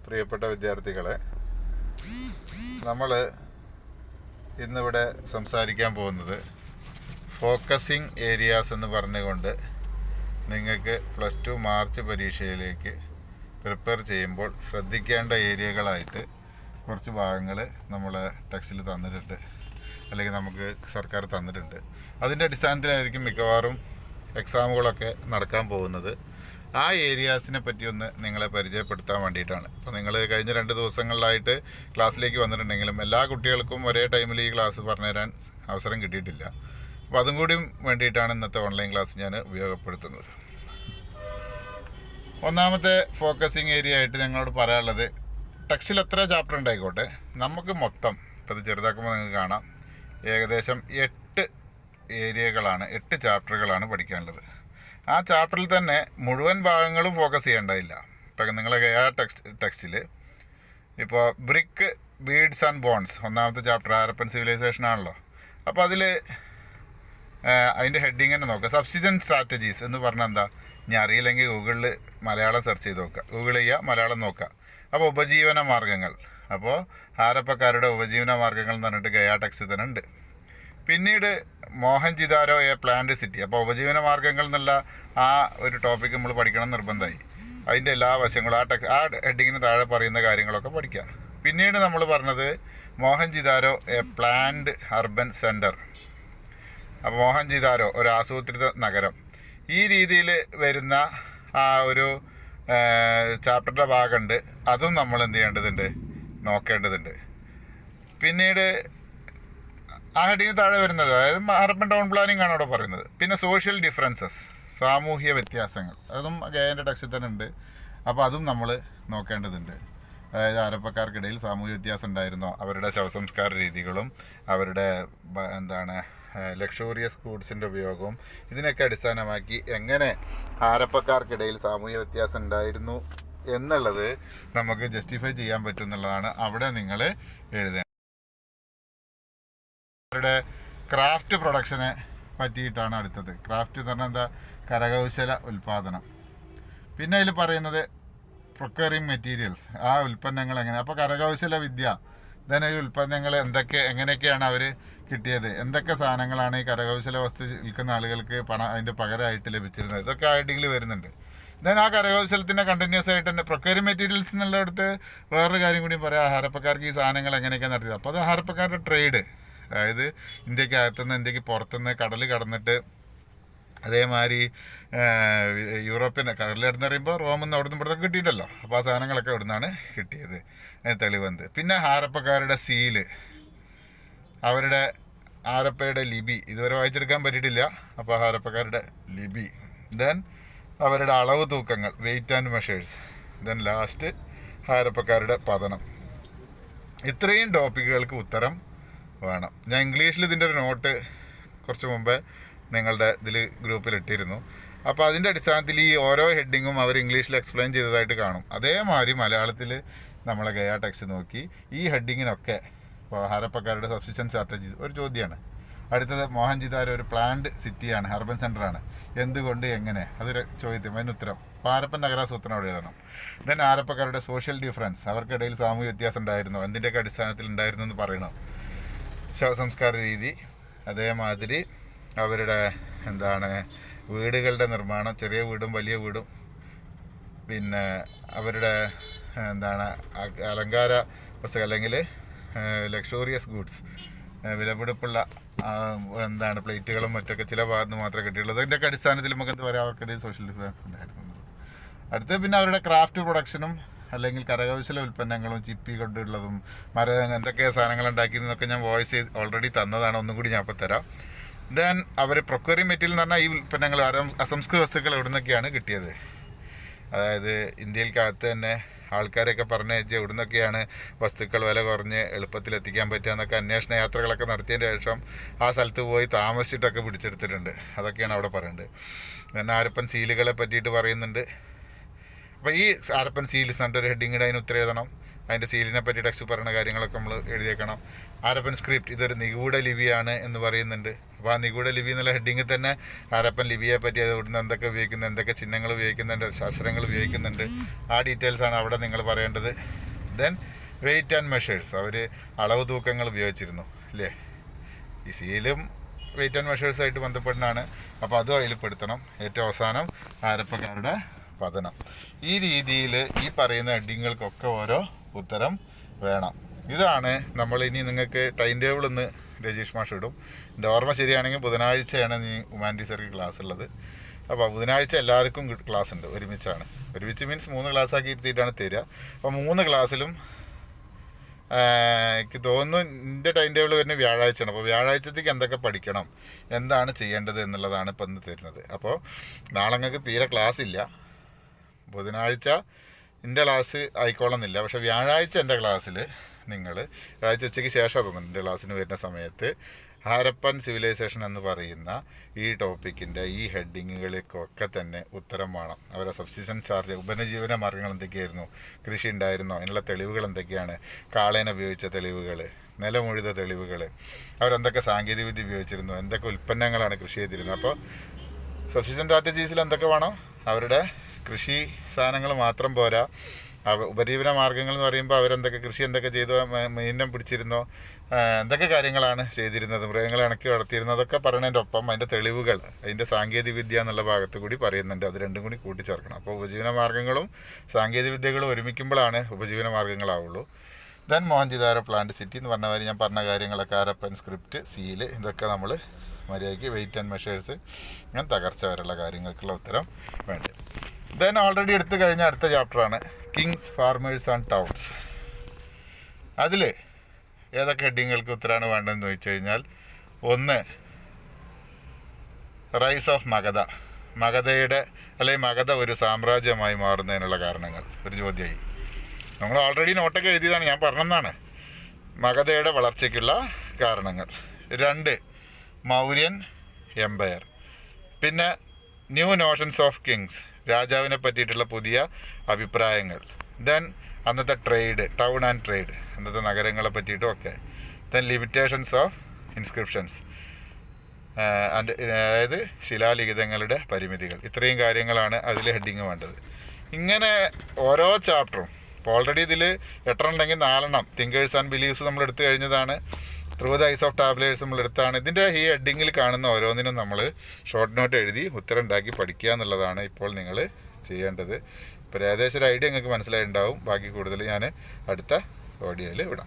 പ്രിയപ്പെട്ട വിദ്യാർത്ഥികളെ, നമ്മൾ ഇന്നിവിടെ സംസാരിക്കാൻ പോകുന്നത് ഫോക്കസിങ് ഏരിയാസ് എന്ന് പറഞ്ഞുകൊണ്ട് നിങ്ങൾക്ക് +2 മാർച്ച് പരീക്ഷയിലേക്ക് പ്രിപ്പയർ ചെയ്യുമ്പോൾ ശ്രദ്ധിക്കേണ്ട ഏരിയകളായിട്ട് കുറച്ച് ഭാഗങ്ങൾ നമ്മളെ ടെക്സ്റ്റിൽ തന്നിട്ടുണ്ട്, അല്ലെങ്കിൽ നമുക്ക് സർക്കാർ തന്നിട്ടുണ്ട്. അതിൻ്റെ അടിസ്ഥാനത്തിലായിരിക്കും മിക്കവാറും എക്സാമുകളൊക്കെ നടക്കാൻ പോകുന്നത്. ആ ഏരിയാസിനെ പറ്റി ഒന്ന് നിങ്ങളെ പരിചയപ്പെടുത്താൻ വേണ്ടിയിട്ടാണ്. അപ്പോൾ നിങ്ങൾ കഴിഞ്ഞ 2 ദിവസങ്ങളിലായിട്ട് ക്ലാസ്സിലേക്ക് വന്നിട്ടുണ്ടെങ്കിലും എല്ലാ കുട്ടികൾക്കും ഒരേ ടൈമിൽ ഈ ക്ലാസ് പറഞ്ഞുതരാൻ അവസരം കിട്ടിയിട്ടില്ല. അപ്പോൾ അതും കൂടിയും വേണ്ടിയിട്ടാണ് ഇന്നത്തെ ഓൺലൈൻ ക്ലാസ് ഞാൻ ഉപയോഗപ്പെടുത്തുന്നത്. ഒന്നാമത്തെ ഫോക്കസിങ് ഏരിയ ആയിട്ട് ഞങ്ങളോട് പറയാനുള്ളത്, ടെക്സ്റ്റിൽ എത്ര ചാപ്റ്റർ ഉണ്ടായിക്കോട്ടെ, നമുക്ക് മൊത്തം ഇപ്പോൾ ഇത് ചെറുതാക്കുമ്പോൾ നിങ്ങൾക്ക് കാണാം ഏകദേശം 8 ഏരിയകളാണ്, 8 ചാപ്റ്ററുകളാണ് പഠിക്കാനുള്ളത്. ആ ചാപ്റ്ററിൽ തന്നെ മുഴുവൻ ഭാഗങ്ങളും ഫോക്കസ് ചെയ്യേണ്ടതില്ല. ഇപ്പം നിങ്ങൾ ടെക്സ്റ്റിൽ ഇപ്പോൾ ബ്രിക്ക്, ബീഡ്സ് ആൻഡ് ബോൺസ് ഒന്നാമത്തെ ചാപ്റ്റർ ഹാരപ്പൻ സിവിലൈസേഷൻ ആണല്ലോ. അപ്പോൾ അതിൽ അതിൻ്റെ ഹെഡിങ് തന്നെ നോക്കുക, സബ്സിസ്റ്റൻസ് സ്ട്രാറ്റജീസ് എന്ന് പറഞ്ഞാൽ എന്താ, ഞാൻ അറിയില്ലെങ്കിൽ ഗൂഗിളിൽ മലയാളം സെർച്ച് ചെയ്ത് നോക്കുക, ഗൂഗിൾ ചെയ്യുക, മലയാളം നോക്കുക. അപ്പോൾ ഉപജീവന മാർഗ്ഗങ്ങൾ, അപ്പോൾ ഹാരപ്പക്കാരുടെ ഉപജീവന മാർഗ്ഗങ്ങൾ എന്ന് പറഞ്ഞിട്ട് ഗയാ ടെക്സ്റ്റ് തന്നെ ഉണ്ട്. പിന്നീട് മോഹൻജിദാരോ എ പ്ലാന്റ് സിറ്റി, അപ്പോൾ ഉപജീവന മാർഗ്ഗങ്ങൾ എന്നുള്ള ആ ഒരു ടോപ്പിക്ക് നമ്മൾ പഠിക്കണം നിർബന്ധമായി. അതിൻ്റെ എല്ലാ വശങ്ങളും ആ ഹെഡിങ്ങിന് താഴെ പറയുന്ന കാര്യങ്ങളൊക്കെ പഠിക്കുക. പിന്നീട് നമ്മൾ പറഞ്ഞത് Mohenjodaro A plant urban centre, അപ്പോൾ മോഹൻജിദാരോ ഒരു ആസൂത്രിത നഗരം, ഈ രീതിയിൽ വരുന്ന ആ ഒരു ചാപ്റ്ററിൻ്റെ ഭാഗമുണ്ട്. അതും നമ്മൾ എന്ത് ചെയ്യേണ്ടതുണ്ട്, നോക്കേണ്ടതുണ്ട്. പിന്നീട് ആ ഹെഡിങ്ങിന് താഴെ വരുന്നത്, അതായത് അർബൻ ടൗൺ പ്ലാനിങ് ആണ് അവിടെ പറയുന്നത്. പിന്നെ സോഷ്യൽ ഡിഫറൻസസ്, സാമൂഹ്യ വ്യത്യാസങ്ങൾ, അതും ഗയൻ്റെ ടെക്സ്റ്റിൽ തന്നെ ഉണ്ട്. അപ്പോൾ അതും നമ്മൾ നോക്കേണ്ടതുണ്ട്. അതായത് ഹാരപ്പക്കാർക്കിടയിൽ സാമൂഹ്യ വ്യത്യാസം ഉണ്ടായിരുന്നോ, അവരുടെ ശവസംസ്കാര രീതികളും അവരുടെ ലക്ഷൂറിയസ് ഗൂഡ്സിൻ്റെ ഉപയോഗവും ഇതിനൊക്കെ അടിസ്ഥാനമാക്കി എങ്ങനെ ഹാരപ്പക്കാർക്കിടയിൽ സാമൂഹ്യ വ്യത്യാസം ഉണ്ടായിരുന്നു എന്നുള്ളത് നമുക്ക് ജസ്റ്റിഫൈ ചെയ്യാൻ പറ്റും എന്നുള്ളതാണ് അവിടെ നിങ്ങൾ എഴുതേണ്ടത്. അവരുടെ ക്രാഫ്റ്റ് പ്രൊഡക്ഷനെ പറ്റിയിട്ടാണ് അടുത്തത്. ക്രാഫ്റ്റ് എന്ന് പറഞ്ഞാൽ എന്താ, കരകൗശല ഉൽപ്പാദനം. പിന്നെ അതിൽ പറയുന്നത് പ്രൊക്യൂറിങ് മെറ്റീരിയൽസ്, ആ ഉൽപ്പന്നങ്ങൾ എങ്ങനെ, അപ്പോൾ കരകൗശല വിദ്യ, ഈ ഉൽപ്പന്നങ്ങൾ എങ്ങനെയൊക്കെയാണ് അവർ കിട്ടിയത്, എന്തൊക്കെ സാധനങ്ങളാണ് ഈ കരകൗശല വസ്തു വിൽക്കുന്ന ആളുകൾക്ക് അതിൻ്റെ പകരമായിട്ട് ലഭിച്ചിരുന്നത്, ഇതൊക്കെ ആയിട്ടിൽ വരുന്നുണ്ട്. ആ കരകൗശലത്തിൻ്റെ കണ്ടിന്യൂസ് ആയിട്ട് തന്നെ പ്രൊക്യൂറിങ് മെറ്റീരിയൽസ് എന്നുള്ളിടത്ത് വേറൊരു കാര്യം കൂടി പറയാം, ഹാരപ്പക്കാർക്ക് ഈ സാധനങ്ങൾ എങ്ങനെയൊക്കെ നടത്തിയത്. അപ്പോൾ അത് ഹാരപ്പക്കാരുടെ ട്രേഡ്, അതായത് ഇന്ത്യക്ക് അകത്തുനിന്ന് ഇന്ത്യക്ക് പുറത്തുനിന്ന് കടൽ കടന്നിട്ട്, അതേമാതിരി യൂറോപ്യൻ കടലിൽ കിടന്ന് പറയുമ്പോൾ റോമിൽ നിന്ന് അവിടെ നിന്ന് ഇവിടുത്തെ കിട്ടിയിട്ടല്ലോ. അപ്പോൾ ആ സാധനങ്ങളൊക്കെ ഇവിടെ നിന്നാണ് കിട്ടിയത്, തെളിവന്ത്. പിന്നെ ഹാരപ്പക്കാരുടെ സീല്, അവരുടെ ഹാരപ്പയുടെ ലിപി ഇതുവരെ വായിച്ചെടുക്കാൻ പറ്റിയിട്ടില്ല. അപ്പോൾ ഹാരപ്പക്കാരുടെ ലിപി, ദെൻ അവരുടെ അളവ് തൂക്കങ്ങൾ, weight and measures, then last ഹാരപ്പക്കാരുടെ പതനം. ഇത്രയും ടോപ്പിക്കുകൾക്ക് ഉത്തരം വേണം. ഞാൻ ഇംഗ്ലീഷിൽ ഇതിൻ്റെ ഒരു നോട്ട് കുറച്ച് മുമ്പേ നിങ്ങളുടെ ഇതിൽ ഗ്രൂപ്പിൽ ഇട്ടിരുന്നു. അപ്പോൾ അതിൻ്റെ അടിസ്ഥാനത്തിൽ ഈ ഓരോ ഹെഡിങ്ങും അവർ ഇംഗ്ലീഷിൽ എക്സ്പ്ലെയിൻ ചെയ്തതായിട്ട് കാണും. അതേമാതിരി മലയാളത്തിൽ നമ്മളെ ഗയാ ടെക്സ്റ്റ് നോക്കി ഈ ഹെഡിങ്ങിനൊക്കെ, ഇപ്പോൾ ഹാരപ്പക്കാരുടെ സബ്സിസ്റ്റൻസ് സ്ട്രാറ്റജി ഒരു ചോദ്യമാണ്. അടുത്തത് മോഹൻജിദാരോ ഒരു പ്ലാന്റ് സിറ്റിയാണ്, അർബൻ സെൻ്ററാണ്, എന്തുകൊണ്ട്, എങ്ങനെ, അതൊരു ചോദ്യം. അതിനുത്തരം ഹാരപ്പൻ നഗരാസൂത്രണം അവിടെ എഴുതണം. ദെൻ ഹാരപ്പക്കാരുടെ സോഷ്യൽ ഡിഫറൻസ്, അവർക്കിടയിൽ സാമൂഹ്യ വ്യത്യാസം ഉണ്ടായിരുന്നു, എന്തിൻ്റെയൊക്കെ അടിസ്ഥാനത്തിൽ ഉണ്ടായിരുന്നു എന്ന് പറയണം. ശവസംസ്കാര രീതി, അതേമാതിരി അവരുടെ വീടുകളുടെ നിർമ്മാണം, ചെറിയ വീടും വലിയ വീടും, പിന്നെ അവരുടെ അലങ്കാര വസ്തുക്കൾ അല്ലെങ്കിൽ ലക്ഷൂറിയസ് ഗുഡ്സ്, വിലപിടിപ്പുള്ള പ്ലേറ്റുകളും മറ്റൊക്കെ ചില ഭാഗത്ത് മാത്രമേ കിട്ടിയുള്ളൂ. അതിൻ്റെയൊക്കെ അടിസ്ഥാനത്തിൽ നമുക്ക് എന്താ പറയുക, അവർക്കിടയിൽ സോഷ്യൽ ഡിഫറൻസ് ഉണ്ടായിരുന്നു. അടുത്ത് പിന്നെ അവരുടെ ക്രാഫ്റ്റ് പ്രൊഡക്ഷനും അല്ലെങ്കിൽ കരകൗശല ഉൽപ്പന്നങ്ങളും, ചിപ്പി കൊണ്ടുള്ളതും എന്തൊക്കെ സാധനങ്ങൾ ഉണ്ടാക്കിയെന്നൊക്കെ ഞാൻ വോയിസ് ഓൾറെഡി തന്നതാണ്, ഒന്നും കൂടി ഞാൻ ഇപ്പോൾ തരാം. ദെൻ അവർ പ്രൊക്യൂറിങ് മെറ്റീരിയൽ എന്ന് പറഞ്ഞാൽ ഈ ഉൽപ്പന്നങ്ങൾ അസംസ്കൃത വസ്തുക്കൾ എവിടെ നിന്നൊക്കെയാണ് കിട്ടിയത്, അതായത് ഇന്ത്യയിൽക്കകത്ത് തന്നെ ആൾക്കാരെയൊക്കെ പറഞ്ഞയച്ച് എവിടെ നിന്നൊക്കെയാണ് വസ്തുക്കൾ വില കുറഞ്ഞ് എളുപ്പത്തിൽ എത്തിക്കാൻ പറ്റുക എന്നൊക്കെ അന്വേഷണ യാത്രകളൊക്കെ നടത്തിയതിന് ശേഷം ആ സ്ഥലത്ത് പോയി താമസിച്ചിട്ടൊക്കെ പിടിച്ചെടുത്തിട്ടുണ്ട്. അതൊക്കെയാണ് അവിടെ പറയുന്നത്. ദെൻ ഹാരപ്പൻ സീലുകളെ പറ്റിയിട്ട് പറയുന്നുണ്ട്. അപ്പോൾ ഈ ഹാരപ്പൻ സീൽസ് എന്നിട്ട് ഒരു ഹെഡിങ്ങിടെ അതിന് ഉത്തരം എഴുതണം. അതിൻ്റെ സീലിനെ പറ്റി ടെക്സ്റ്റ് പറയുന്ന കാര്യങ്ങളൊക്കെ നമ്മൾ എഴുതിയേക്കണം. ഹാരപ്പൻ സ്ക്രിപ്റ്റ് ഇതൊരു നിഗൂഢ ലിപിയാണ് എന്ന് പറയുന്നുണ്ട്. അപ്പോൾ ആ നിഗൂഢ ലിപി എന്നുള്ള ഹെഡിങ്ങിൽ തന്നെ ഹാരപ്പൻ ലിപിയെ പറ്റി ഇവിടുന്ന് എന്തൊക്കെ ഉപയോഗിക്കുന്നത്, എന്തൊക്കെ ചിഹ്നങ്ങൾ ഉപയോഗിക്കുന്നുണ്ട്, അക്ഷരങ്ങൾ ഉപയോഗിക്കുന്നുണ്ട്, ആ ഡീറ്റെയിൽസാണ് അവിടെ നിങ്ങൾ പറയേണ്ടത്. ദെൻ വെയിറ്റ് ആൻഡ് മെഷേഴ്സ്, അവർ അളവ് തൂക്കങ്ങൾ ഉപയോഗിച്ചിരുന്നു അല്ലേ. ഈ സീലും വെയിറ്റ് ആൻഡ് മെഷേഴ്സായിട്ട് ബന്ധപ്പെടുന്നതാണ്. അപ്പോൾ അതും അതിൽ പെടുത്തണം. ഏറ്റവും അവസാനം ഹാരപ്പക്കാരുടെ പതനം. ഈ രീതിയിൽ ഈ പറയുന്ന ഹെഡിങ്ങുകൾക്കൊക്കെ ഓരോ ഉത്തരം വേണം. ഇതാണ് നമ്മൾ ഇനി നിങ്ങൾക്ക് ടൈം ടേബിൾ ഒന്ന് രജീഷ് മാഷ് ഇടും. എൻ്റെ ഓർമ്മ ശരിയാണെങ്കിൽ ബുധനാഴ്ചയാണ് നീ ഹ്യൂമാനിറ്റീസർക്ക് ക്ലാസ് ഉള്ളത്. അപ്പോൾ ബുധനാഴ്ച എല്ലാവർക്കും ക്ലാസ് ഉണ്ട്, ഒരുമിച്ചാണ്. ഒരുമിച്ച് മീൻസ് 3 ക്ലാസ്സാക്കി ഇരുത്തിയിട്ടാണ് തരിക. അപ്പോൾ 3 ക്ലാസ്സിലും എനിക്ക് തോന്നുന്നു എൻ്റെ ടൈം ടേബിൾ വരുന്നത് വ്യാഴാഴ്ചയാണ്. അപ്പോൾ വ്യാഴാഴ്ചത്തേക്ക് എന്തൊക്കെ പഠിക്കണം, എന്താണ് ചെയ്യേണ്ടത് എന്നുള്ളതാണ് ഇപ്പം ഇന്ന് തരുന്നത്. അപ്പോൾ നാളെ നിങ്ങൾക്ക് തീരെ ക്ലാസ് ഇല്ല. ബുധനാഴ്ച എൻ്റെ ക്ലാസ് ആയിക്കോളന്നില്ല, പക്ഷേ വ്യാഴാഴ്ച എൻ്റെ ക്ലാസ്സിൽ നിങ്ങൾ വ്യാഴാഴ്ച ഉച്ചയ്ക്ക് ശേഷം തോന്നുന്നു എൻ്റെ ക്ലാസ്സിന് വരുന്ന സമയത്ത് ഹാരപ്പൻ സിവിലൈസേഷൻ എന്ന് പറയുന്ന ഈ ടോപ്പിക്കിൻ്റെ ഈ ഹെഡിങ്ങുകൾക്കൊക്കെ തന്നെ ഉത്തരം വേണം. അവരെ സബ്സിസ്റ്റൻ ചാർജ്, ഉപജീവന മാർഗ്ഗങ്ങൾ എന്തൊക്കെയായിരുന്നു, കൃഷി ഉണ്ടായിരുന്നോ, അതിനുള്ള തെളിവുകൾ എന്തൊക്കെയാണ്, കാളേന ഉപയോഗിച്ച തെളിവുകൾ, നിലമൊഴുത തെളിവുകൾ, അവരെന്തൊക്കെ സാങ്കേതികവിദ്യ ഉപയോഗിച്ചിരുന്നു, എന്തൊക്കെ ഉൽപ്പന്നങ്ങളാണ് കൃഷി ചെയ്തിരുന്നത്. അപ്പോൾ സബ്സിസ്റ്റൻ സ്ട്രാറ്റജീസിൽ എന്തൊക്കെ വേണം, അവരുടെ കൃഷി സാധനങ്ങൾ മാത്രം പോരാ, ഉപജീവന മാർഗ്ഗങ്ങൾ എന്ന് പറയുമ്പോൾ അവരെന്തൊക്കെ കൃഷി എന്തൊക്കെ ചെയ്തോ, മീനം പിടിച്ചിരുന്നോ, എന്തൊക്കെ കാര്യങ്ങളാണ് ചെയ്തിരുന്നത്, മൃഗങ്ങളെ ഇണക്കി വളർത്തിയിരുന്നതൊക്കെ പറയുന്നതിൻ്റെ ഒപ്പം അതിൻ്റെ തെളിവുകൾ, അതിൻ്റെ സാങ്കേതികവിദ്യ എന്നുള്ള ഭാഗത്ത് കൂടി പറയുന്നുണ്ട്. അത് രണ്ടും കൂടി കൂട്ടിച്ചേർക്കണം. അപ്പോൾ ഉപജീവന മാർഗ്ഗങ്ങളും സാങ്കേതികവിദ്യകളും ഒരുമിക്കുമ്പോഴാണ് ഉപജീവന മാർഗ്ഗങ്ങളാവുള്ളൂ. ദെൻ മോഹൻജദാരോ പ്ലാന്റ് സിറ്റി എന്ന് പറഞ്ഞ കാര്യം, ഞാൻ പറഞ്ഞ കാര്യങ്ങളൊക്കെ ഹാരപ്പൻ സ്ക്രിപ്റ്റ്, സീല്, ഇതൊക്കെ നമ്മൾ മര്യാദയ്ക്ക് വെയിറ്റ് ആൻഡ് മെഷേഴ്സ്, അങ്ങനെ തകർച്ച വരെയുള്ള കാര്യങ്ങൾക്കുള്ള ഉത്തരം വേണ്ടി. ദെൻ ഓൾറെഡി എടുത്തു കഴിഞ്ഞ അടുത്ത ചാപ്റ്ററാണ് കിങ്സ്, ഫാർമേഴ്സ് ആൻഡ് ടൗൺസ്. അതിൽ ഏതൊക്കെ ഹെഡിങ്ങൾക്ക് ഉത്തരമാണ് വേണ്ടതെന്ന് ചോദിച്ചു കഴിഞ്ഞാൽ, 1 റൈസ് ഓഫ് മഗധ, മഗധയുടെ അല്ലെങ്കിൽ മഗധ ഒരു സാമ്രാജ്യമായി മാറുന്നതിനുള്ള കാരണങ്ങൾ ഒരു ചോദ്യമായി. നമ്മൾ ഓൾറെഡി നോട്ടൊക്കെ എഴുതിയതാണ്, ഞാൻ പറഞ്ഞതാണ്. മഗധയുടെ വളർച്ചയ്ക്കുള്ള കാരണങ്ങൾ. 2 മൗര്യൻ എംപയർ. പിന്നെ ന്യൂ നോഷൻസ് ഓഫ് കിങ്സ്, രാജാവിനെ പറ്റിയിട്ടുള്ള പുതിയ അഭിപ്രായങ്ങൾ. ദെൻ അന്നത്തെ ട്രേഡ്, ടൗൺ ആൻഡ് ട്രേഡ്, അന്നത്തെ നഗരങ്ങളെ പറ്റിയിട്ടും ഒക്കെ. ദെൻ ലിമിറ്റേഷൻസ് ഓഫ് ഇൻസ്ക്രിപ്ഷൻസ്, അതായത് ശിലാലിഖിതങ്ങളുടെ പരിമിതികൾ. ഇത്രയും കാര്യങ്ങളാണ് അതിൽ ഹെഡിങ് വേണ്ടത്. ഇങ്ങനെ ഓരോ ചാപ്റ്ററും ഇപ്പോൾ ഓൾറെഡി ഇതിൽ 8 ഉണ്ടെങ്കിൽ 4 തിങ്കേഴ്സ് ആൻഡ് ബിലീവ്സ് നമ്മൾ എടുത്തു കഴിഞ്ഞതാണ്. ത്രൂ ദ ഐസ് ഓഫ് ടാബ്ലേഴ്സ് നമ്മൾ എടുത്താണ്. ഇതിൻ്റെ ഈ ഹെഡിങ്ങിൽ കാണുന്ന ഓരോന്നിനും നമ്മൾ ഷോർട്ട് നോട്ട് എഴുതി ഉത്തരം ഉണ്ടാക്കി പഠിക്കുക എന്നുള്ളതാണ് ഇപ്പോൾ നിങ്ങൾ ചെയ്യേണ്ടത്. ഇപ്പോൾ ഏകദേശം ഒരു ഐഡിയ നിങ്ങൾക്ക് മനസ്സിലായിട്ടുണ്ടാവും. ബാക്കി കൂടുതൽ ഞാൻ അടുത്ത ഓഡിയോയിൽ വിടാം.